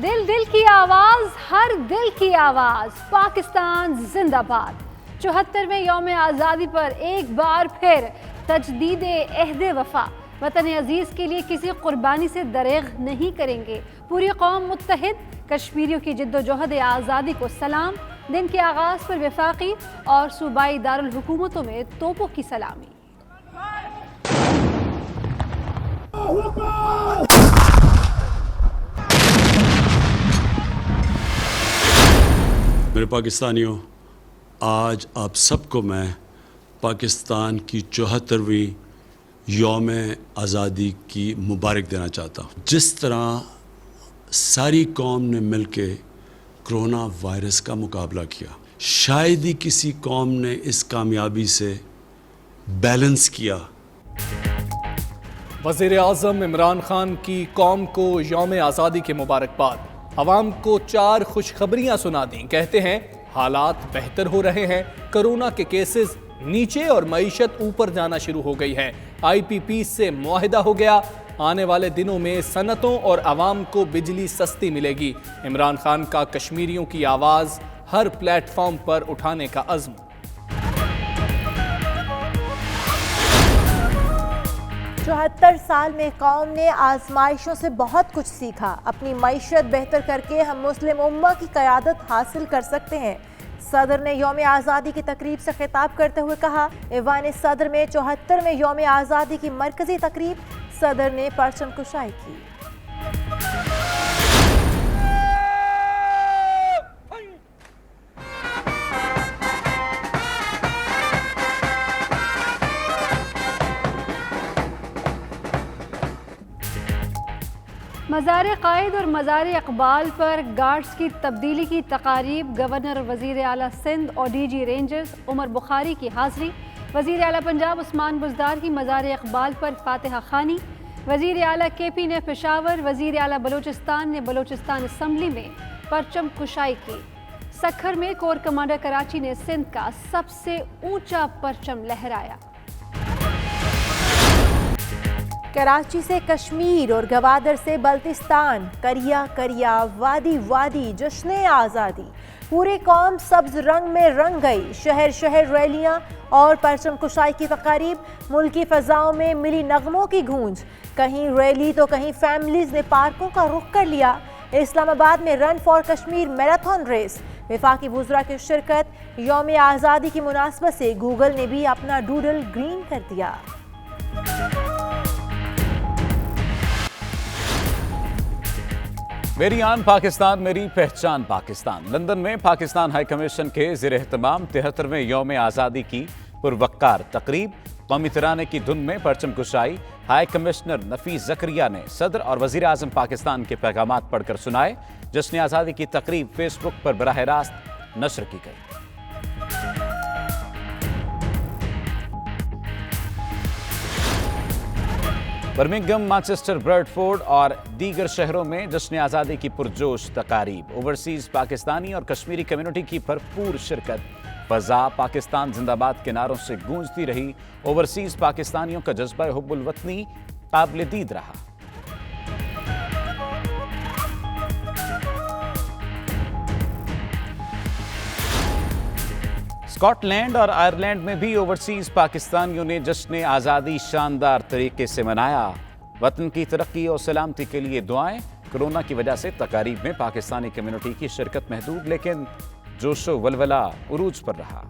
دل دل کی آواز، ہر دل کی آواز، پاکستان زندہ باد۔ 74ویں یوم آزادی پر ایک بار پھر تجدید عہد وفا، وطن عزیز کے لیے کسی قربانی سے دریغ نہیں کریں گے، پوری قوم متحد، کشمیریوں کی جد و جہد آزادی کو سلام۔ دن کے آغاز پر وفاقی اور صوبائی دارالحکومتوں میں توپوں کی سلامی۔ میرے پاکستانیوں، آج آپ سب کو میں پاکستان کی 74ویں یوم آزادی کی مبارک دینا چاہتا ہوں۔ جس طرح ساری قوم نے مل کے کرونا وائرس کا مقابلہ کیا، شاید ہی کسی قوم نے اس کامیابی سے بیلنس کیا۔ وزیر اعظم عمران خان کی قوم کو یوم آزادی کے مبارکباد۔ عوام کو 4 خوشخبریاں سنا دیں، کہتے ہیں حالات بہتر ہو رہے ہیں، کرونا کے کیسز نیچے اور معیشت اوپر جانا شروع ہو گئی ہے، آئی پی پی سے معاہدہ ہو گیا، آنے والے دنوں میں صنعتوں اور عوام کو بجلی سستی ملے گی۔ عمران خان کا کشمیریوں کی آواز ہر پلیٹ فارم پر اٹھانے کا عزم۔ 74 سال میں قوم نے آزمائشوں سے بہت کچھ سیکھا، اپنی معیشت بہتر کر کے ہم مسلم امہ کی قیادت حاصل کر سکتے ہیں۔ صدر نے یوم آزادی کی تقریب سے خطاب کرتے ہوئے کہا، ایوان صدر میں 74ویں یوم آزادی کی مرکزی تقریب، صدر نے پرچم کشائی کی۔ مزار قائد اور مزار اقبال پر گارڈز کی تبدیلی کی تقاریب، گورنر وزیر اعلیٰ سندھ اور ڈی جی رینجرز عمر بخاری کی حاضری، وزیر اعلیٰ پنجاب عثمان بزدار کی مزار اقبال پر فاتحہ خوانی، وزیر اعلیٰ کے پی نے پشاور، وزیر اعلیٰ بلوچستان نے بلوچستان اسمبلی میں پرچم کشائی کی۔ سکھر میں کور کمانڈر کراچی نے سندھ کا سب سے اونچا پرچم لہرایا۔ کراچی سے کشمیر اور گوادر سے بلتستان، کریا کریا، وادی وادی، جشن آزادی، پوری قوم سبز رنگ میں رنگ گئی، شہر شہر ریلیاں اور پرچم کشائی کی تقاریب، ملکی فضاؤں میں ملی نغموں کی گونج، کہیں ریلی تو کہیں فیملیز نے پارکوں کا رخ کر لیا۔ اسلام آباد میں run for Kashmir marathon race, وفاقی وزراء کی شرکت، یوم آزادی کی مناسبت سے گوگل نے بھی اپنا ڈوڈل گرین کر دیا۔ میری آن پاکستان، میری پہچان پاکستان۔ لندن میں پاکستان ہائی کمیشن کے زیر اہتمام 73ویں یوم آزادی کی پروقار تقریب، قومی ترانے کی دھن میں پرچم کشائی، ہائی کمشنر نفیس زکریا نے صدر اور وزیر اعظم پاکستان کے پیغامات پڑھ کر سنائے۔ جشن آزادی کی تقریب فیس بک پر براہ راست نشر کی گئی۔ برمنگھم، مانچسٹر، برڈ فورڈ اور دیگر شہروں میں جشن آزادی کی پرجوش تقاریب، اوورسیز پاکستانی اور کشمیری کمیونٹی کی بھرپور شرکت، فضا پاکستان زندہ باد کے نعروں سے گونجتی رہی۔ اوورسیز پاکستانیوں کا جذبہ حب الوطنی قابل دید رہا۔ اسکاٹ لینڈ اور آئرلینڈ میں بھی اوورسیز پاکستانیوں نے جشن آزادی شاندار طریقے سے منایا۔ وطن کی ترقی اور سلامتی کے لیے دعائیں۔ کرونا کی وجہ سے تقاریب میں پاکستانی کمیونٹی کی شرکت محدود، لیکن جوش و ولولہ عروج پر رہا۔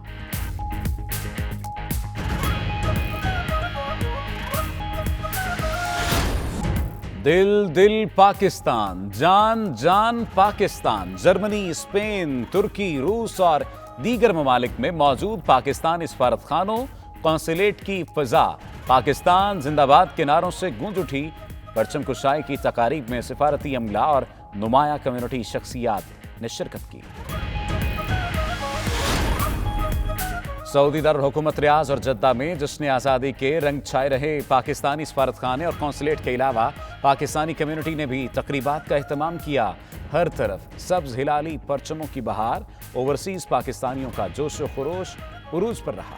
دل دل پاکستان، جان جان پاکستان۔ جرمنی، اسپین، ترکی، روس اور دیگر ممالک میں موجود پاکستانی سفارت خانوں، قونصلیٹ کی فضا پاکستان زندہ باد کے نعروں سے گونج اٹھی۔ پرچم کشائی کی تقاریب میں سفارتی عملہ اور نمایاں کمیونٹی شخصیات نے شرکت کی۔ سعودی دارالحکومت ریاض اور جدہ میں جشن آزادی کے رنگ چھائے رہے۔ پاکستانی سفارت خانے اور قونصلیٹ کے علاوہ پاکستانی کمیونٹی نے بھی تقریبات کا اہتمام کیا۔ ہر طرف سبز ہلالی پرچموں کی بہار، اوورسیز پاکستانیوں کا جوش و خروش عروج پر رہا۔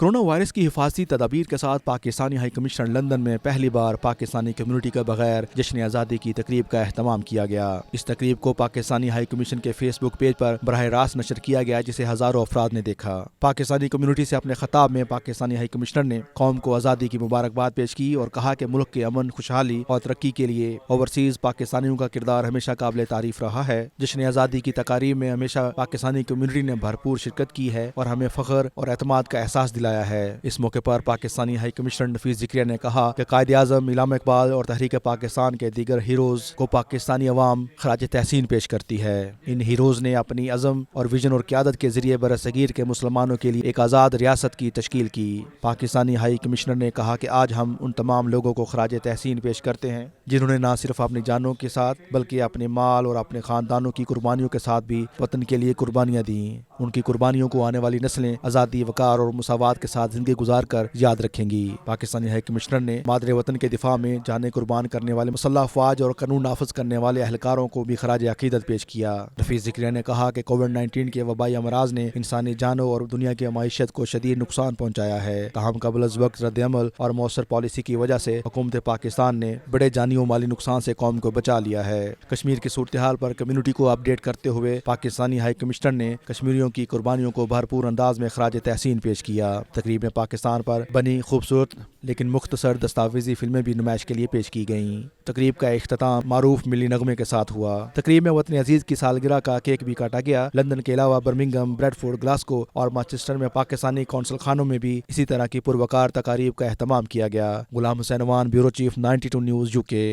कोरोना वायरस की हिफाजती तदाबीर के साथ पाकिस्तानी हाई कमिश्नर लंदन में पहली बार पाकिस्तानी कम्युनिटी के बगैर जश्न आज़ादी की तकरीब का अहतमाम किया गया। इस तकरीब को पाकिस्तानी हाई कमीशन के फेसबुक पेज पर बराह रास्त नशर किया गया, जिसे हजारों अफराद ने देखा। पाकिस्तानी कम्युनिटी से अपने खिताब में पाकिस्तानी हाई कमिश्नर ने कौम को आज़ादी की मुबारकबाद पेश की और कहा कि मुल्क के अमन, खुशहाली और तरक्की के लिए ओवरसीज पाकिस्तानियों का किरदार हमेशा काबिल तारीफ रहा है। जश्न आज़ादी की तकारीब में हमेशा पाकिस्तानी कम्युनिटी ने भरपूर शिरकत की है और हमें फख्र और एतमाद का एहसास दिलाया है। इस मौके पर पाकिस्तानी हाई कमिश्नर नफीस ज़िक्रिया ने कहा कि कायद आज़म इलामा इकबाल और तहरीक पाकिस्तान के दीगर हीरोज को पाकिस्तानी अवाम खराज तहसीन पेश करती है। इन हीरोज ने अपनी अज़म और विजन और क़यादत के जरिए बरसगीर के मुसलमानों के लिए एक आज़ाद रियासत की तश्कील की। पाकिस्तानी हाई कमिश्नर ने कहा कि आज हम उन तमाम लोगों को खराज तहसीन पेश करते हैं जिन्होंने न सिर्फ अपनी जानों के साथ बल्कि अपने माल और अपने खानदानों की कुर्बानियों के साथ भी वतन के लिए कुर्बानियाँ दी। उनकी कुर्बानियों को आने वाली नस्लें आज़ादी, वकार और मुसावात के साथ जिंदगी गुजार कर याद रखेंगी। पाकिस्तानी हाई कमिश्नर ने मादरे वतन के दिफा में जाने कुर्बान करने वाले मुसल्लह अफवाज और कानून नाफिज करने वाले अहलकारों को भी खराज अकीदत पेश किया। नफीस ज़िक्रिया ने कहा कि कोविड-19 के वबाई अमराज ने इंसानी जानों और दुनिया की माईशत को शदीद नुकसान पहुँचाया है। ताहम कबल अज़ वक्त रद्द-ए-अमल और मौसर पॉलिसी की वजह से हुकूमत पाकिस्तान ने बड़े जानी और माली नुकसान से कौम को बचा लिया है। कश्मीर की सूरत हाल पर कम्युनिटी को अपडेट करते हुए पाकिस्तानी हाई कमिश्नर ने कश्मीरियों की कुर्बानियों को भरपूर अंदाज में खराज तहसीन पेश किया। तकरीब में पाकिस्तान पर बनी खूबसूरत लेकिन मुख्तसर दस्तावेजी फिल्में भी नुमाइश के लिए पेश की गईं। तकरीब का इख्तिताम मारूफ मिली नगमे के साथ हुआ। तकरीब में वतन अजीज की सालगिरह का केक भी काटा गया। लंदन के अलावा बर्मिंघम, ब्रेडफोर्ड, ग्लासगो और मैनचेस्टर में पाकिस्तानी कौंसल खानों में भी इसी तरह की पुरवकार तकारीब का एहतमाम किया गया। Ghulam Hussain Awan, bureau chief, 92 news, UK.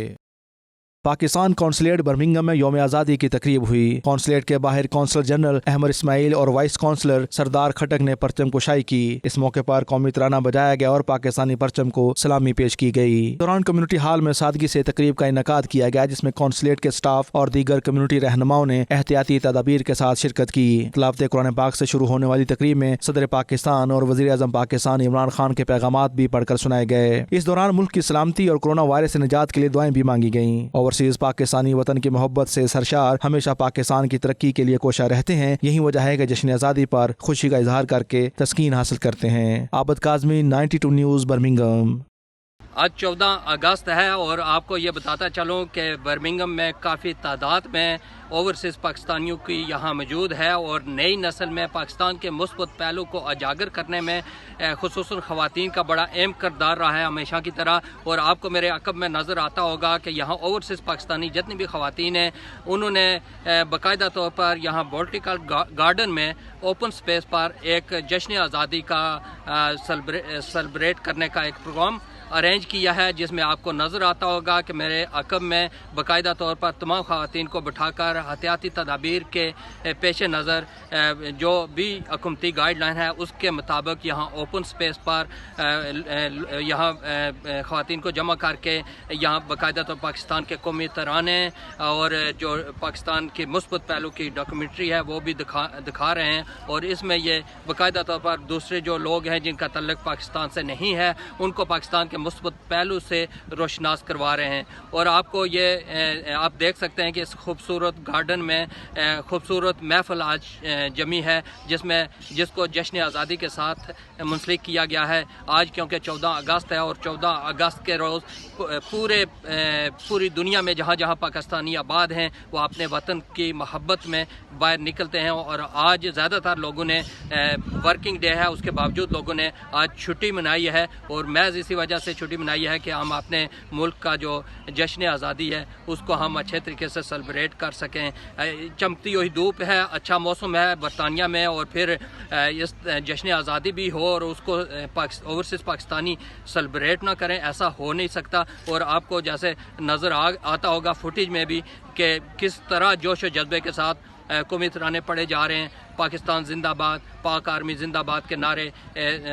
Pakistan consulate Birmingham में यौम आज़ादी की तकरीब हुई। कौंसलेट के बाहर कौंसल जनरल अहमद इस्माइल और वाइस कौंसलर सरदार खटक ने परचम कुशाई की। इस मौके पर कौमी तराना बजाया गया और पाकिस्तानी परचम को सलामी पेश की गई। दौरान कम्युनिटी हॉल में सादगी से तकरीब का इनकाद किया गया, जिसमें कौंसलेट के स्टाफ और दीगर कम्युनिटी रहनुमाओं ने एहतियाती तदाबीर के साथ शिरकत की। तिलावत कुरान पाक से शुरू होने वाली तकरीब में सदर पाकिस्तान और वज़ीर आज़म पाकिस्तान इमरान खान के पैगामात भी पढ़कर सुनाए गए। इस दौरान मुल्क की सलामती और कोरोना वायरस से निजात के लिए दुआएं भी मांगी गईं। ओवरसीज पाकिस्तानी वतन की मोहब्बत से सरशार हमेशा पाकिस्तान की तरक्की के लिए कोशा रहते हैं। यही वजह है कि जश्न आज़ादी पर खुशी का इजहार करके तस्कीन हासिल करते हैं। आबद काज़मी, 92 न्यूज़, बर्मिंघम। आज 14 अगस्त है और आपको ये बताता चलूँ कि बर्मिंघम में काफ़ी तादाद में ओवरसीज़ पाकिस्तानियों की यहाँ मौजूद है और नई नस्ल में पाकिस्तान के मुस्बत पहलू को उजागर करने में खुसूसन ख़वातीन का बड़ा अहम किरदार रहा है हमेशा की तरह। और आपको मेरे अक़ब में नज़र आता होगा कि यहाँ ओवरसीज़ पाकिस्तानी जितनी भी ख़वातीन हैं उन्होंने बाकायदा तौर पर यहाँ बोटिकल गार्डन में ओपन स्पेस पर एक जश्न आज़ादी का सेलिब्रेट करने का एक प्रोग्राम अरेंज किया है, जिसमें आपको नज़र आता होगा कि मेरे अक़ब में बाकायदा तौर पर तमाम ख़वातीन को बिठाकर एहतियाती तदाबीर के पेश नज़र जो भी हुकूमती गाइडलाइन है उसके मुताबिक यहाँ ओपन स्पेस पर यहाँ ख़वातीन को जमा करके यहाँ बाकायदा तौर पाकिस्तान के कौमी तराने और जो पाकिस्तान की मुस्बत पहलू की डॉक्यूमेंट्री है वो भी दिखा रहे हैं। और इसमें ये बाकायदा तौर पर दूसरे जो लोग हैं जिनका तल्लुक़ पाकिस्तान से नहीं है उनको पाकिस्तान के मुस्बत पहलू से रोशनास करवा रहे हैं। और आपको ये आप देख सकते हैं कि इस खूबसूरत गार्डन में खूबसूरत महफिल आज जमी है जिसको जश्न आज़ादी के साथ मुंसलिक किया गया है आज, क्योंकि 14 अगस्त है और 14 अगस्त के रोज़ पूरी दुनिया में जहाँ जहाँ पाकिस्तानी आबाद हैं वो अपने वतन की मोहब्बत में बाहर निकलते हैं। और आज ज़्यादातर लोगों ने वर्किंग डे है, उसके बावजूद लोगों ने आज छुट्टी मनाई है और महज इसी वजह से छुट्टी मनाई है कि हम अपने मुल्क का जो जश्न आज़ादी है उसको हम अच्छे तरीके से सेलिब्रेट कर सकें। चमकती हुई धूप है, अच्छा मौसम है बरतानिया में और फिर इस जश्न आज़ादी भी हो और उसको ओवरसीज़ पाकिस्तानी सेलिब्रेट ना करें, ऐसा हो नहीं सकता। और आपको जैसे नज़र आता होगा फुटेज में भी कि किस तरह जोश व जज्बे के साथ कौमी तराने पढ़े जा रहे हैं। पाकिस्तान जिंदाबाद, पाक आर्मी जिंदाबाद के नारे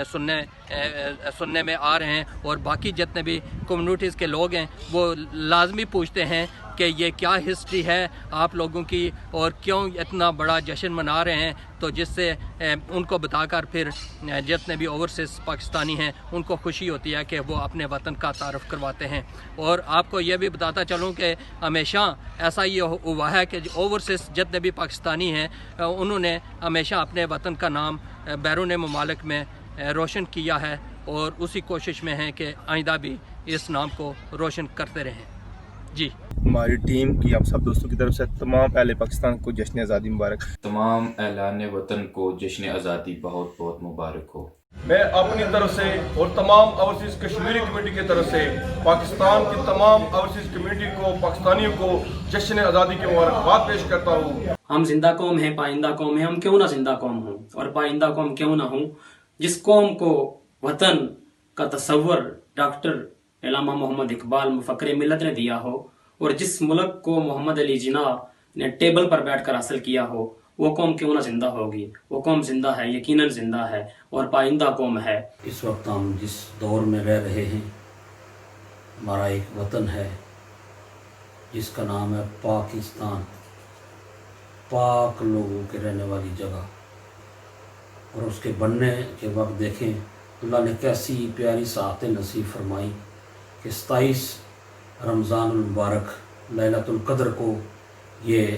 सुनने में आ रहे हैं। और बाकी जितने भी कम्युनिटीज़ के लोग हैं वो लाजमी पूछते हैं कि ये क्या हिस्ट्री है आप लोगों की और क्यों इतना बड़ा जश्न मना रहे हैं, तो जिससे उनको बताकर फिर जितने भी ओवरसीज़ पाकिस्तानी हैं उनको खुशी होती है कि वो अपने वतन का तारुफ करवाते हैं। और आपको ये भी बताता चलूँ कि हमेशा ऐसा ये हुआ है कि ओवरसीज़ जितने भी पाकिस्तानी हैं उन्होंने हमेशा अपने वतन का नाम बैरून ममालिक में روشن کیا ہے اور اسی کوشش میں ہیں کہ آئندہ بھی اس نام کو روشن کرتے رہیں. جی ہماری ٹیم کی آپ سب دوستوں کی طرف سے تمام اہل پاکستان کو جشن آزادی مبارک. تمام اعلان وطن کو جشن آزادی بہت بہت مبارک ہو. میں اپنی طرف سے اور تمام اوورسیز کشمیری کمیونٹی کی طرف سے پاکستان کی تمام اوورسیز کمیونٹی کو پاکستانیوں کو جشن آزادی کی مبارکباد پیش کرتا ہوں. ہم زندہ قوم ہیں، پائندہ قوم ہیں. ہم کیوں نہ زندہ قوم ہوں اور پائندہ قوم کیوں نہ ہوں. جس قوم کو وطن کا تصور ڈاکٹر علامہ محمد اقبال مفکر ملت نے دیا ہو اور جس ملک کو محمد علی جناح نے ٹیبل پر بیٹھ کر حاصل کیا ہو، وہ قوم کیوں نہ زندہ ہوگی. وہ قوم زندہ ہے، یقیناً زندہ ہے اور پائندہ قوم ہے. اس وقت ہم جس دور میں رہ رہے ہیں، ہمارا ایک وطن ہے جس کا نام ہے پاکستان، پاک لوگوں کے رہنے والی جگہ. اور اس کے بننے کے وقت دیکھیں اللہ نے کیسی پیاری ساعت نصیب فرمائی کہ 27 رمضان المبارک لیلۃ القدر کو یہ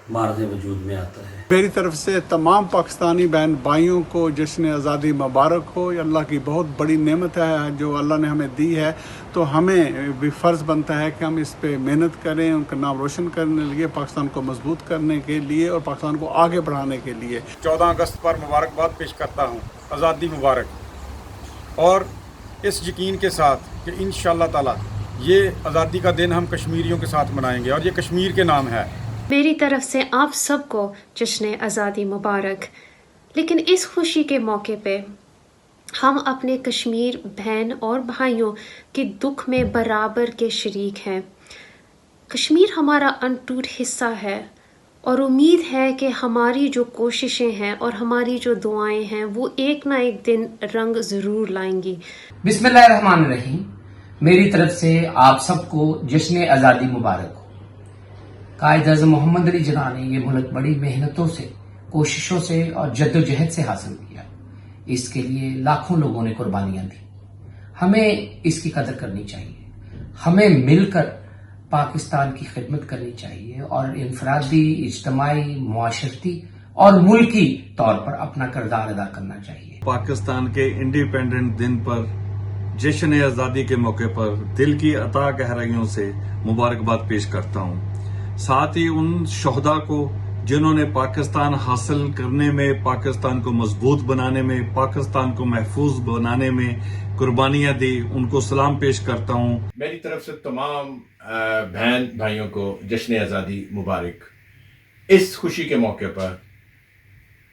مارد وجود میں آتا ہے. میری طرف سے تمام پاکستانی بہن بھائیوں کو جشن آزادی مبارک ہو. یہ اللہ کی بہت بڑی نعمت ہے جو اللہ نے ہمیں دی ہے، تو ہمیں بھی فرض بنتا ہے کہ ہم اس پہ محنت کریں، ان کا نام روشن کرنے کے لیے، پاکستان کو مضبوط کرنے کے لیے اور پاکستان کو آگے بڑھانے کے لیے. 14 اگست پر مبارکباد پیش کرتا ہوں. آزادی مبارک. اور اس یقین کے ساتھ کہ انشاءاللہ تعالی یہ آزادی کا دن ہم کشمیریوں کے ساتھ منائیں گے اور یہ کشمیر کے نام ہے. میری طرف سے آپ سب کو جشن آزادی مبارک. لیکن اس خوشی کے موقع پہ ہم اپنے کشمیر بہن اور بھائیوں کے دکھ میں برابر کے شریک ہیں. کشمیر ہمارا انٹوٹ حصہ ہے اور امید ہے کہ ہماری جو کوششیں ہیں اور ہماری جو دعائیں ہیں وہ ایک نہ ایک دن رنگ ضرور لائیں گی. بسم اللہ الرحمن الرحیم. میری طرف سے آپ سب کو جشن آزادی مبارک ہو. قائد اعظم محمد علی جناح نے یہ ملک بڑی محنتوں سے، کوششوں سے اور جد و جہد سے حاصل کیا. اس کے لیے لاکھوں لوگوں نے قربانیاں دی. ہمیں اس کی قدر کرنی چاہیے. ہمیں مل کر پاکستان کی خدمت کرنی چاہیے اور انفرادی، اجتماعی، معاشرتی اور ملکی طور پر اپنا کردار ادا کرنا چاہیے. پاکستان کے انڈیپینڈنٹ دن پر جشن آزادی کے موقع پر دل کی عطا گہرائیوں سے مبارکباد پیش کرتا ہوں. ساتھ ہی ان شہداء کو جنہوں نے پاکستان حاصل کرنے میں، پاکستان کو مضبوط بنانے میں، پاکستان کو محفوظ بنانے میں قربانیاں دی، ان کو سلام پیش کرتا ہوں. میری طرف سے تمام بہن بھائیوں کو جشن آزادی مبارک. اس خوشی کے موقع پر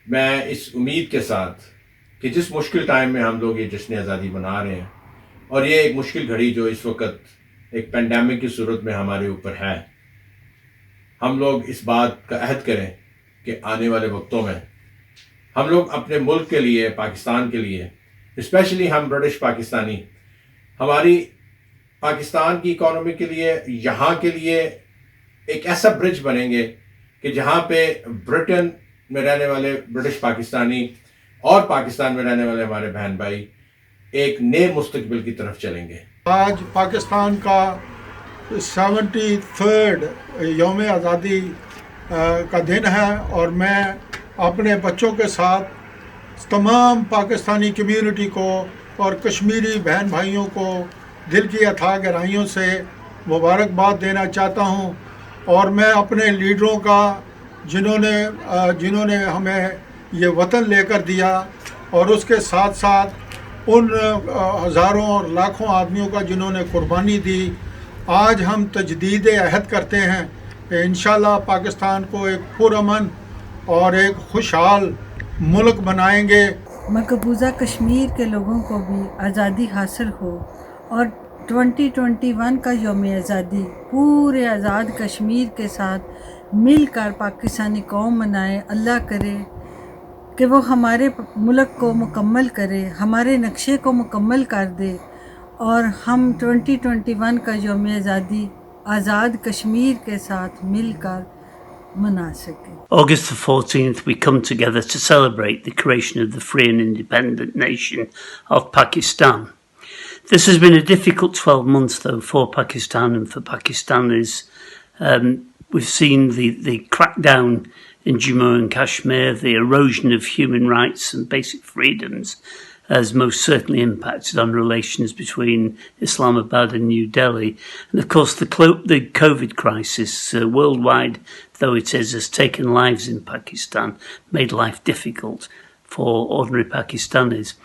میں اس امید کے ساتھ کہ جس مشکل ٹائم میں ہم لوگ یہ جشن آزادی منا رہے ہیں اور یہ ایک مشکل گھڑی جو اس وقت ایک پینڈیمک کی صورت میں ہمارے اوپر ہے، ہم لوگ اس بات کا عہد کریں کہ آنے والے وقتوں میں ہم لوگ اپنے ملک کے لیے، پاکستان کے لیے، اسپیشلی ہم برٹش پاکستانی، ہماری پاکستان کی اکانومی کے لیے، یہاں کے لیے ایک ایسا برج بنیں گے کہ جہاں پہ برٹن میں رہنے والے برٹش پاکستانی اور پاکستان میں رہنے والے ہمارے بہن بھائی ایک نئے مستقبل کی طرف چلیں گے. آج پاکستان کا 73rd یوم آزادی کا دن ہے اور میں اپنے بچوں کے ساتھ تمام پاکستانی کمیونٹی کو اور کشمیری بہن بھائیوں کو دل کی اتھاہ گہرائیوں سے مبارکباد دینا چاہتا ہوں. اور میں اپنے لیڈروں کا جنہوں نے ہمیں یہ وطن لے کر دیا اور اس کے ساتھ ساتھ ان ہزاروں اور لاکھوں آدمیوں کا جنہوں نے قربانی دی. آج ہم تجدید عہد کرتے ہیں کہ انشاءاللہ پاکستان کو ایک پرامن اور ایک خوشحال ملک بنائیں گے. مقبوضہ کشمیر کے لوگوں کو بھی آزادی حاصل ہو اور 2021 کا یوم آزادی پورے آزاد کشمیر کے ساتھ مل کر پاکستانی قوم منائے. اللہ کرے کہ وہ ہمارے ملک کو مکمل کرے، ہمارے نقشے کو مکمل کر دے اور ہم 2021 کا یوم آزادی آزاد کشمیر کے ساتھ مل کر منا سکیں. August the 14th we come together to celebrate the creation of the free and independent nation of Pakistan. This has been a difficult 12 months though for Pakistan and for Pakistanis. We've seen the crackdown in Jammu and Kashmir, the erosion of human rights and basic freedoms has most certainly impacted on relations between Islamabad and New Delhi. And of course, the COVID crisis, worldwide though it is, has taken lives in Pakistan, made life difficult for ordinary Pakistanis.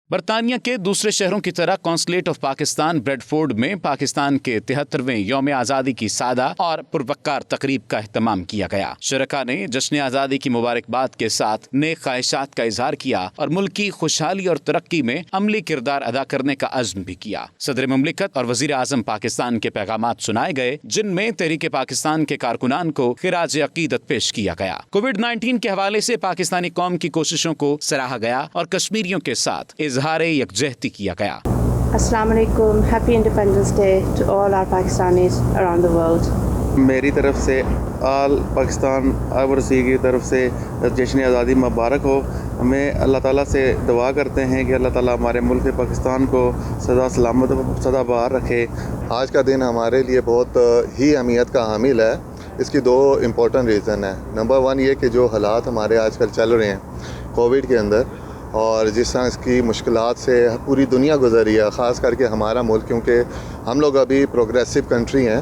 बरतानिया के दूसरे शहरों की तरह consulate of Pakistan Bradford में पाकिस्तान के 73वें यौम आज़ादी की सादा और पुरवक्कार तकरीब का एहतमाम किया गया। शुरका ने जश्न आज़ादी की मुबारकबाद के साथ नेक ख्वाहिशात का इजहार किया और मुल्क की खुशहाली और तरक्की में अमली किरदार अदा करने का अज़्म भी किया। सदर मुमलिकत और वज़ीर आज़म पाकिस्तान के पैगामात सुनाए गए, जिनमें तहरीक पाकिस्तान के कारकुनान को खिराज अकीदत पेश किया गया। कोविड-19 के हवाले से पाकिस्तानी कौम की कोशिशों को सराहा गया और कश्मीरियों के साथ इजहार यकजहती किया गया। अस्सलाम वालेकुम, happy independence day to all our Pakistanis around the world. मेरी तरफ से आल पाकिस्तान ओवरसी की तरफ से जश्न आज़ादी मुबारक हो। हमें अल्लाह ताला से दुआ करते हैं कि अल्लाह ताला हमारे मुल्क पाकिस्तान को सदा सलामत सदा बहार रखे। आज का दिन हमारे लिए बहुत ही अहमियत का हामिल है। इसकी दो इम्पोर्टेंट रीज़न है। नंबर वन ये कि जो हालात हमारे आजकल चल रहे हैं कोविड के अंदर, और जिस तरह इसकी मुश्किलात से पूरी दुनिया गुजर रही है, ख़ास करके हमारा मुल्क, क्योंकि हम लोग अभी प्रोग्रेसिव कंट्री हैं,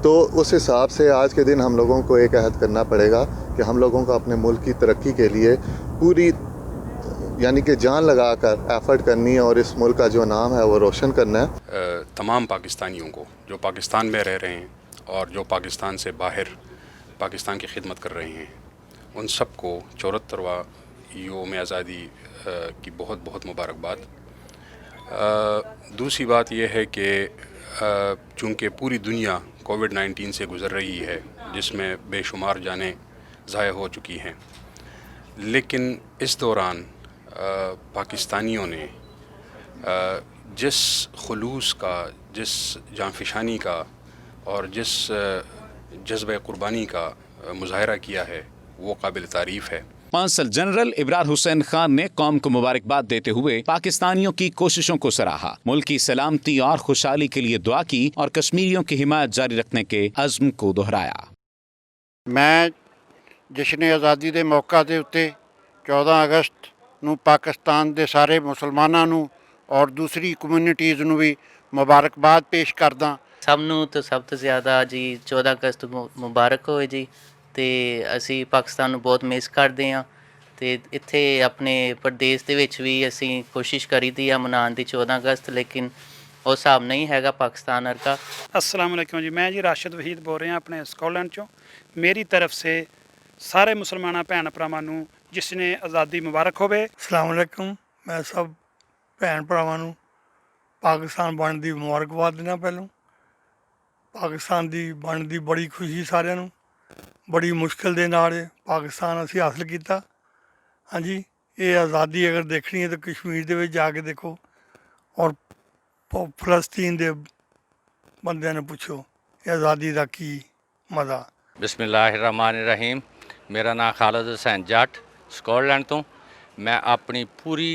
तो उस हिसाब से आज के दिन हम लोगों को एक अहद करना पड़ेगा कि हम लोगों को अपने मुल्क की तरक्की के लिए पूरी यानी कि जान लगा कर एफर्ट करनी है और इस मुल्क का जो नाम है वो रोशन करना है। तमाम पाकिस्तानियों को जो पाकिस्तान में रह रहे हैं और जो पाकिस्तान से बाहर पाकिस्तान की खिदमत कर रहे हैं, उन सब को 74वां यौम आज़ादी की बहुत बहुत मुबारकबाद। दूसरी बात यह है कि चूँकि पूरी दुनिया कोविड-19 से गुज़र रही है, जिसमें बेशुमार जानें ज़ाया हो चुकी हैं, लेकिन इस दौरान पाकिस्तानियों ने जिस खुलूस का, जिस जानफिशानी का और जिस जज्बे क़ुरबानी का मुज़ाहरा किया है, वो काबिल तारीफ़ है। कौंसल जनरल इब्रार हुसैन खान ने कौम को मुबारकबाद देते हुए पाकिस्तानियों की कोशिशों को सराहा, मुल्क की सलामती और खुशहाली के लिए दुआ की और कश्मीरियों की हिमायत जारी रखने के अज़्म को दोहराया। मैं जश्न आज़ादी के मौका के उत्ते 14 अगस्त ਨੂੰ पाकिस्तान के सारे मुसलमानों ਨੂੰ और दूसरी कम्यूनिटीज़ ਨੂੰ भी मुबारकबाद पेश करदा। ਸਭ ਨੂੰ ਤਾਂ ਸਭ ਤੋਂ ਜ਼ਿਆਦਾ ਜੀ 14 ਅਗਸਤ ਮੁਬਾਰਕ ਹੋਏ ਜੀ। ਤੇ ਅਸੀਂ ਪਾਕਿਸਤਾਨ ਨੂੰ ਬਹੁਤ ਮਿਸ ਕਰਦੇ ਹਾਂ ਤੇ ਇੱਥੇ ਆਪਣੇ ਪ੍ਰਦੇਸ਼ ਦੇ ਵਿੱਚ ਵੀ ਅਸੀਂ ਕੋਸ਼ਿਸ਼ ਕਰੀਦੀ ਆ ਮਨਾਉਣ ਦੀ 14 ਅਗਸਤ, ਲੇਕਿਨ ਉਹ ਹਿਸਾਬ ਨਹੀਂ ਹੈਗਾ ਪਾਕਿस्तान का। अस्सलाम वालेकुम जी, मैं जी राशिद वहीद बोल रहा अपने स्कॉटलैंड चों। मेरी तरफ से सारे मुसलमान भैन भरावां नूं जिसने आज़ादी मुबारक होवे। अस्सलाम वालेकुम, मैं सब भैन भरावां नूं पाकिस्तान बनने की मुबारकबाद देना। पहलों पाकिस्तान की बनने की बड़ी खुशी सारिਆਂ ਨੂੰ, बड़ी मुश्किल के नाल पाकिस्तान असी हासिल किया। हाँ जी, ये आज़ादी अगर देखनी है तो कश्मीर दे विच जाके देखो और फलस्तीन के बंदे ने पूछो ये आज़ादी का की मज़ा। बिस्मिल्लाहिर्रहमानिर्रहीम। मेरा नाम खालिद हुसैन जट, स्कॉटलैंड तो। मैं अपनी पूरी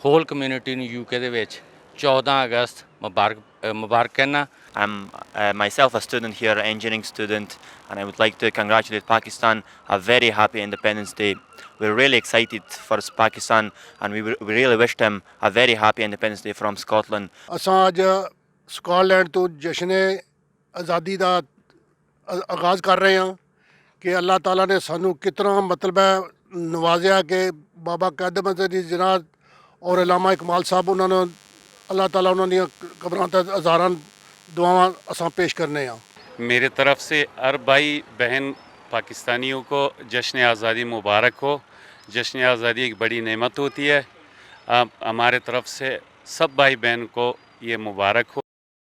होल कम्यूनिटी नूं यूके दे विच 14 अगस्त मुबारक कहना। I'm myself a student here, an engineering student, and I would like to congratulate Pakistan a very happy Independence Day. We're really excited for Pakistan and we really wish them a very happy Independence Day from Scotland. असां अज Scotland तो जश्न आज़ादी का आगाज़ कर रहे हैं कि अल्लाह ताला ने सानू कितना मतलब है नवाजिया कि बाबा कादम अली जिन्ना और अल्लामा इकबाल साहब उन्होंने अल्लाह ताला उन्होंने कब्रां ते हज़ारां दुआवां असां पेश करने हैं। मेरे तरफ से हर भाई बहन पाकिस्तानियों को जश्न आज़ादी मुबारक हो। जश्न आज़ादी एक बड़ी नेमत होती है। हमारे तरफ से सब भाई बहन को ये मुबारक हो।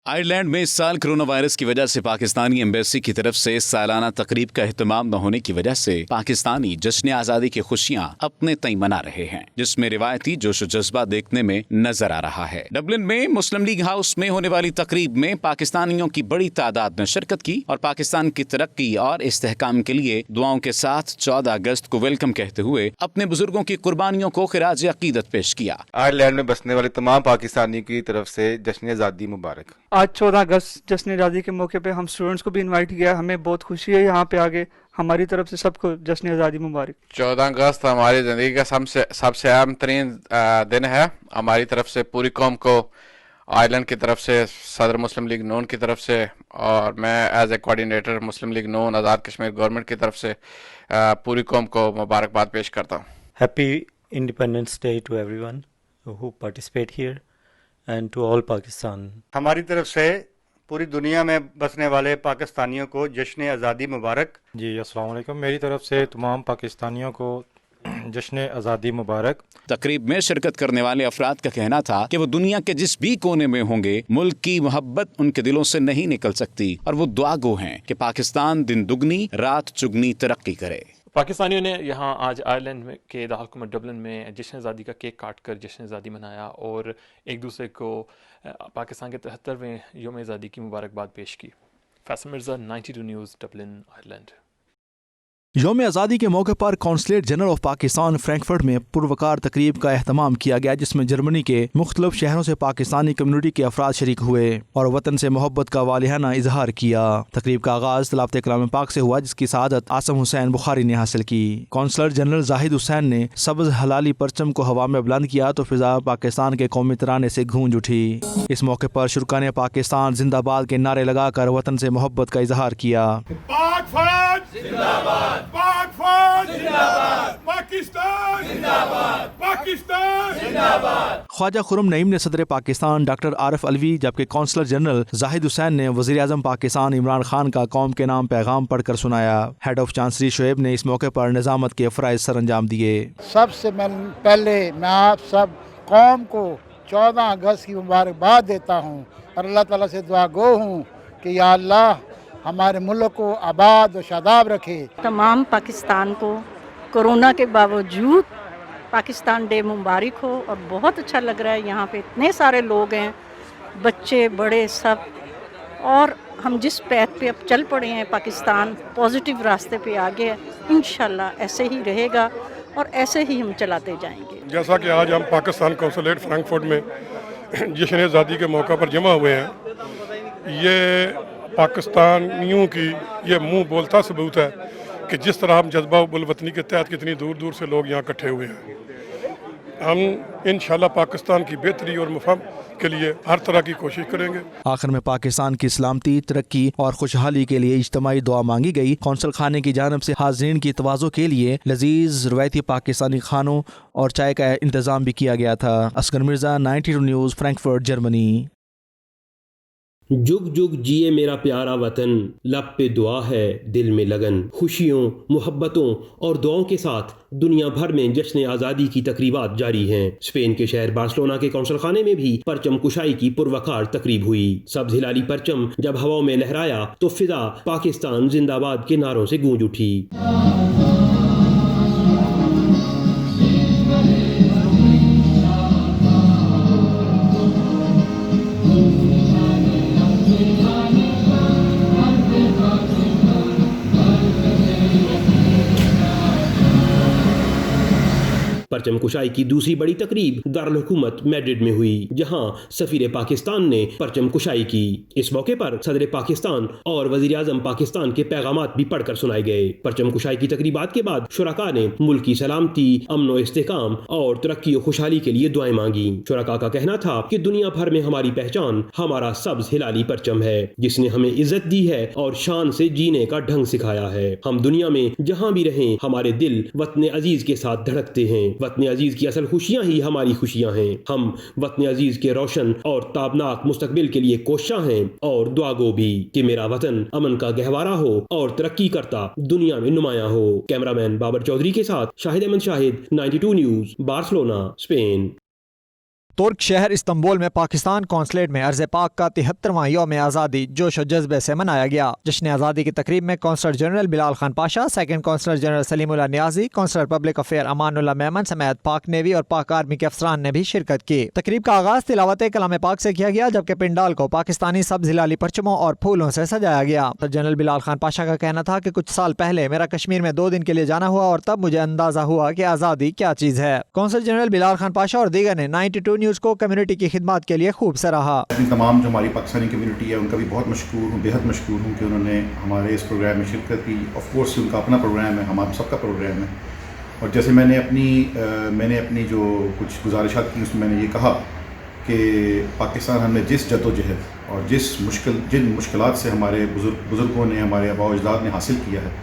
आयरलैंड में इस साल कोरोना वायरस की वजह से पाकिस्तानी एम्बेसी की तरफ से सालाना तकरीब का एहतमाम न होने की वजह से पाकिस्तानी जश्न आज़ादी की खुशियां अपने तय मना रहे हैं, जिसमें रिवायती जोश व जज्बा देखने में नजर आ रहा है। डबलिन में मुस्लिम लीग हाउस में होने वाली तकरीब में पाकिस्तानियों की बड़ी तादाद ने शिरकत की और पाकिस्तान की तरक्की और इस्तेहकाम के लिए दुआओं के साथ 14 अगस्त को वेलकम कहते हुए अपने बुजुर्गों की कुर्बानियों को खिराज अकीदत पेश किया। आयरलैंड में बसने वाले तमाम पाकिस्तानी की तरफ से जश्न आज़ादी मुबारक। आज 14 अगस्त जश्न आज़ादी के मौके पे हम स्टूडेंट्स को भी इनवाइट किया, हमें बहुत खुशी है यहाँ पे आके। हमारी तरफ से सबको जश्न आज़ादी मुबारक। 14 अगस्त हमारी ज़िंदगी का सबसे अहम तरीन दिन है। हमारी तरफ से पूरी कौम को, आयरलैंड की तरफ से, सदर मुस्लिम लीग नून की तरफ से, और मैं as a coordinator Muslim League Noon Azad Kashmir government की तरफ से पूरी कौम को मुबारकबाद पेश करता हूँ। Happy independence day to everyone who participate here and to all Pakistan. हमारी तरफ से पूरी दुनिया में बसने वाले पाकिस्तानियों को जश्न आज़ादी मुबारक। जी अस्सलाम वालेकुम। मेरी तरफ से तमाम पाकिस्तानियों को जश्न आज़ादी मुबारक। तकरीब में शिरकत करने वाले अफराद का कहना था कि वो दुनिया के जिस भी कोने में होंगे, मुल्क की मोहब्बत उनके दिलों से नहीं निकल सकती, और वो दुआ गो हैं कि पाकिस्तान दिन दुगनी रात चुगनी तरक्की करे। पाकिस्तानियों ने यहाँ आज आयरलैंड के दारकूमत डबलिन में जश्न आज़ादी का केक काट कर जश्न आज़ादी मनाया और एक दूसरे को पाकिस्तान के 73वें योम आज़ादी की मुबारकबाद पेश की। Faisal Mirza, 92 news, Dublin, Ireland. योम आज़ादी के मौके पर consulate general of Pakistan Frankfurt में पुरवकार तकरीब का एहतमाम किया गया, जिसमें जर्मनी के मुख्तलिफ शहरों से पाकिस्तानी कम्युनिटी के अफराद शरीक हुए और वतन से मोहब्बत का वालिहाना इजहार किया। तकरीब का आगाज तिलावत कलाम पाक से हुआ, जिसकी सआदत आसम हुसैन बुखारी ने हासिल की। कौंसलर जनरल जाहिद हुसैन ने सब्ज हलाली परचम को हवा में बुलंद किया तो फिजा पाकिस्तान के कौमी तराने से गूंज उठी। इस मौके पर शुरा ने पाकिस्तान जिंदाबाद के नारे लगाकर वतन से मोहब्बत का इजहार किया। ख्वाजा खुरम नईम ने सदर पाकिस्तान डॉक्टर आरिफ अलवी, जबकि कौंसलर जनरल जाहिद हुसैन ने वज़ीर आज़म पाकिस्तान इमरान खान का कौम के नाम पैगाम पढ़कर सुनाया। हेड ऑफ चांसरी शोएब ने इस मौके पर निज़ामत के फ़राइज़ सर अंजाम दिए। सबसे पहले मैं आप सब कौम को 14 अगस्त की मुबारकबाद देता हूँ और अल्लाह ताला से दुआ गो हूँ कि या अल्लाह हमारे मुल्क को आबाद और शादाब रखे। तमाम पाकिस्तान को कोरोना के बावजूद पाकिस्तान डे मुबारक हो और बहुत अच्छा लग रहा है। यहाँ पे इतने सारे लोग हैं, बच्चे बड़े सब, और हम जिस पैथ पे अब चल पड़े हैं, पाकिस्तान पॉजिटिव रास्ते पे आगे है। इंशाल्लाह ऐसे ही रहेगा और ऐसे ही हम चलाते जाएंगे। जैसा कि आज हम पाकिस्तान कौंसलेट फ्रैंकफर्ट में जश्न आज़ादी के मौका पर जमा हुए हैं, ये पाकिस्तानियों की ये मुंह बोलता सबूत है कि जिस तरह हम जज्बा वतनी के तहत कितनी दूर दूर से लोग यहाँ इकट्ठे हुए हैं। हम इंशाल्लाह पाकिस्तान की बेहतरी और मफहम के लिए हर तरह की कोशिश करेंगे। आखिर में पाकिस्तान की सलामती, तरक्की और खुशहाली के लिए इज्तिमाई दुआ मांगी गई। कौंसल खाने की जानब से हाज़रीन की तवाज़ो के लिए लजीज रवायती पाकिस्तानी खानों और चाय का इंतज़ाम भी किया गया था। Asghar Mirza, 92 news, Frankfurt, Germany. जुग जुग जिए मेरा प्यारा वतन, लब पे दुआ है दिल में लगन। खुशियों, मोहब्बतों और दुआओं के साथ दुनिया भर में जश्न आज़ादी की तकरीबात जारी हैं। स्पेन के शहर बार्सिलोना के कौंसल खाने में भी परचम कुशाई की पुरवकार तकरीब हुई। सब्ज हिलाली परचम जब हवाओं में लहराया तो फिजा पाकिस्तान जिंदाबाद के नारों से गूंज उठी। परचम कुशाई की दूसरी बड़ी तकरीब दारुल हुकूमत मैड्रिड में हुई, जहां सफीर पाकिस्तान ने परचम कुशाई की। इस मौके पर सदर पाकिस्तान और वजीर आजम पाकिस्तान के पैगामात भी पढ़कर सुनाए गए। परचम कुशाई की तकरीबात के बाद शुरका ने मुल्क की सलामती, अमन व इस्तेहकाम और तरक्की और खुशहाली के लिए दुआएं मांगी। शुरका का कहना था कि दुनिया भर में हमारी पहचान हमारा सब्ज हिलाली परचम है, जिसने हमें इज्जत दी है और शान से जीने का ढंग सिखाया है। हम दुनिया में जहाँ भी रहें, हमारे दिल वतन अजीज के साथ धड़कते हैं। वतन अजीज की असल खुशियाँ ही हमारी खुशियाँ हैं। हम वतन अजीज के रोशन और ताबनाक मुस्तकबिल के लिए कोशिश हैं और दुआ गो भी कि मेरा वतन अमन का गहवारा हो और तरक्की करता दुनिया में नुमाया हो। कैमरामैन बाबर चौधरी के साथ Shahid Ahmed Shahid, 92 news, Barcelona, Spain. तुर्क शहर इस्तंबुल में पाकिस्तान कौंसलेट में अर्ज़ पाक का 73वां यौम आज़ादी जोश और जज्बे से मनाया गया। जश्न आज़ादी की तकरीब में counsellor general Bilal Khan Pasha, second counsellor general Salimullah Niazi, counsellor public affair Amanullah Memon समेत पाक नेवी और पाक आर्मी के अफसरान ने भी शिरकत की। तकरीब का आगाज तिलावत कलाम पाक से किया गया, जबकि पिंडाल को पाकिस्तानी सब्ज़ हिलाली परचमों और फूलों से सजाया गया। जनरल बिलाल खान पाशा का कहना था कि कुछ साल पहले मेरा कश्मीर में 2 दिन के लिए जाना हुआ और तब मुझे अंदाजा हुआ कि आज़ादी क्या चीज़ है। कौंसल जनरल बिलाल खान पाशा और दीगर ने 92 نیوز کو کمیونٹی کی خدمات کے لیے خوب سراہا۔ تمام جو ہماری پاکستانی کمیونٹی ہے ان کا بھی بہت مشکور ہوں، بیحد مشکور ہوں کہ انہوں نے ہمارے اس پروگرام میں شرکت کی۔ آف کورس ان کا اپنا پروگرام ہے، ہمارا سب کا پروگرام ہے، اور جیسے میں نے اپنی جو کچھ گزارشات کی اس میں نے یہ کہا کہ پاکستان ہم نے جس جدوجہد اور جن مشکلات سے ہمارے بزرگوں نے، ہمارے آباء و اجداد نے حاصل کیا ہے،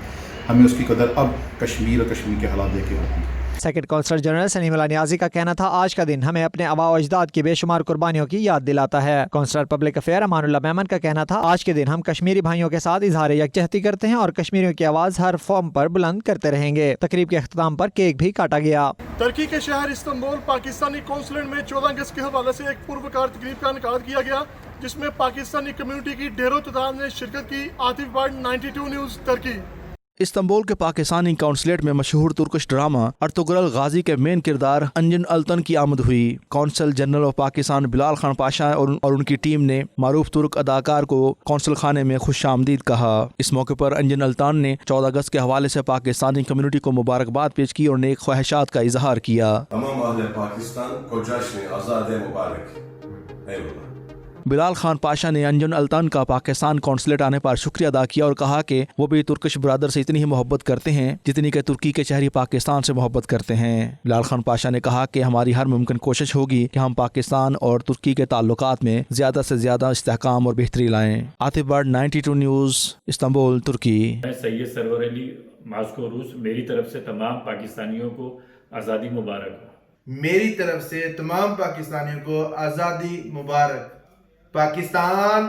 ہمیں اس کی قدر اب کشمیر اور کشمیر کے حالات دیکھ کے ہوتی ہے۔ سیکنڈ کونسلر جنرل سلیم اللہ نیازی کا کہنا تھا آج کا دن ہمیں اپنے آباء و اجداد کی بے شمار قربانیوں کی یاد دلاتا ہے۔ Counsellor public affair Aman Ullah Memon کا کہنا تھا آج کے دن ہم کشمیری بھائیوں کے ساتھ اظہار یکجہتی کرتے ہیں اور کشمیریوں کی آواز ہر فارم پر بلند کرتے رہیں گے۔ تقریب کے اختتام پر کیک بھی کاٹا گیا۔ ترکی کے شہر استنبول پاکستانی کونسلیٹ میں 14 اگست کے حوالے سے ایک پروکار تقریب کا انعقاد کیا گیا جس میں پاکستانی کمیونٹی کی ڈھیروں تعداد نے شرکت کی۔ عاطف بٹ 92 نیوز ترکی۔ استنبول کے پاکستانی کونسلیٹ میں مشہور ترکش ڈرامہ ارطغرل غازی کے مین کردار انجن التن کی آمد ہوئی۔ کونسل جنرل آف پاکستان بلال خان پاشا اور ان کی ٹیم نے معروف ترک اداکار کو کونسل خانے میں خوش آمدید کہا۔ اس موقع پر انجن التان نے 14 اگست کے حوالے سے پاکستانی کمیونٹی کو مبارکباد پیش کی اور نیک خواہشات کا اظہار کیا۔ تمام اہل پاکستان کو جشن آزادی مبارک۔ بلال خان پاشا نے انجن التان کا پاکستان کونسلیٹ آنے پر شکریہ ادا کیا اور کہا کہ وہ بھی ترکش برادر سے اتنی ہی محبت کرتے ہیں جتنی کہ ترکی کے شہری پاکستان سے محبت کرتے ہیں۔ بلال خان پاشا نے کہا کہ ہماری ہر ممکن کوشش ہوگی کہ ہم پاکستان اور ترکی کے تعلقات میں زیادہ سے زیادہ استحکام اور بہتری لائیں۔ عاطف بٹ 92 نیوز استنبول ترکی۔ میں سید سرور علی ماسکو روس، میری طرف سے تمام پاکستانیوں کو آزادی مبارک۔ میری طرف سے تمام پاکستانیوں کو آزادی مبارک۔ پاکستان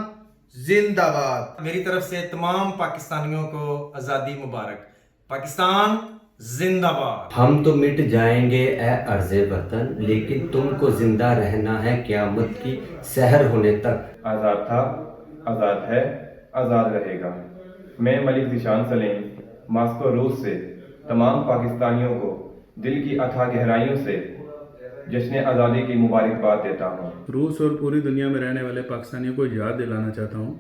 زندہ باد۔ میری طرف سے تمام پاکستانیوں کو آزادی مبارک۔ پاکستان زندہ باد۔ ہم تو مٹ جائیں گے اے ارض وطن، لیکن تم کو زندہ رہنا ہے قیامت کی سحر ہونے تک۔ آزاد تھا، آزاد ہے، آزاد رہے گا۔ میں ملک ذیشان سلیم ماسکو روس سے تمام پاکستانیوں کو دل کی اتھاہ گہرائیوں سے جشن آزادی کی مبارکباد دیتا ہوں۔ روس اور پوری دنیا میں رہنے والے پاکستانیوں کو یاد دلانا چاہتا ہوں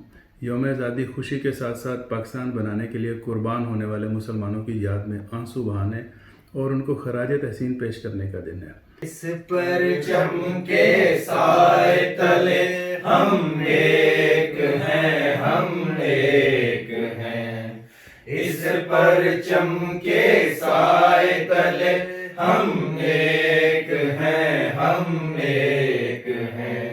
یوم آزادی خوشی کے ساتھ ساتھ پاکستان بنانے کے لیے قربان ہونے والے مسلمانوں کی یاد میں آنسو بہانے اور ان کو خراج تحسین پیش کرنے کا دن ہے۔ اس پرچم کے سائے تلے ہم ایک ہیں، ہم ایک ہیں۔ اس پرچم کے سائے تلے ہم ایک ہیں، ہم ایک ہیں۔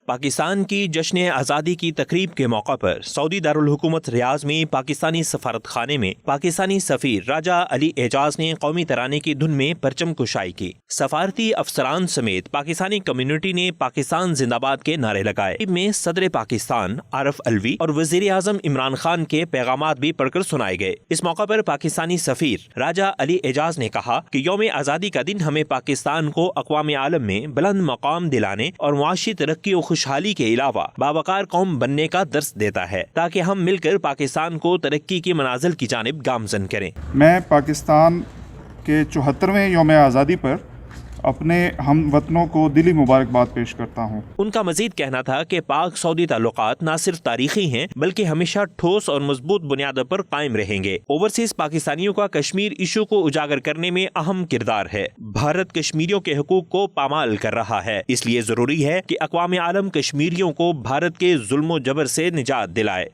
پاکستان کی جشن آزادی کی تقریب کے موقع پر سعودی دارالحکومت ریاض میں پاکستانی سفارت خانے میں پاکستانی سفیر راجہ علی اعجاز نے قومی ترانے کی دھن میں پرچم کشائی کی۔ سفارتی افسران سمیت پاکستانی کمیونٹی نے پاکستان زندہ باد کے نعرے لگائے۔ میں صدر پاکستان عارف الوی اور وزیر اعظم عمران خان کے پیغامات بھی پڑھ کر سنائے گئے۔ اس موقع پر پاکستانی سفیر راجہ علی اعجاز نے کہا کہ یوم آزادی کا دن ہمیں پاکستان کو اقوام عالم میں بلند مقام دلانے اور معاشی ترقی و خوشحالی کے علاوہ باوقار قوم بننے کا درس دیتا ہے، تاکہ ہم مل کر پاکستان کو ترقی کی منازل کی جانب گامزن کریں۔ میں پاکستان کے 74ویں یوم آزادی پر اپنے ہم وطنوں کو دلی مبارکباد پیش کرتا ہوں۔ ان کا مزید کہنا تھا کہ پاک سعودی تعلقات نہ صرف تاریخی ہیں بلکہ ہمیشہ ٹھوس اور مضبوط بنیادوں پر قائم رہیں گے۔ اوورسیز پاکستانیوں کا کشمیر ایشو کو اجاگر کرنے میں اہم کردار ہے۔ بھارت کشمیریوں کے حقوق کو پامال کر رہا ہے، اس لیے ضروری ہے کہ اقوام عالم کشمیریوں کو بھارت کے ظلم و جبر سے نجات دلائے۔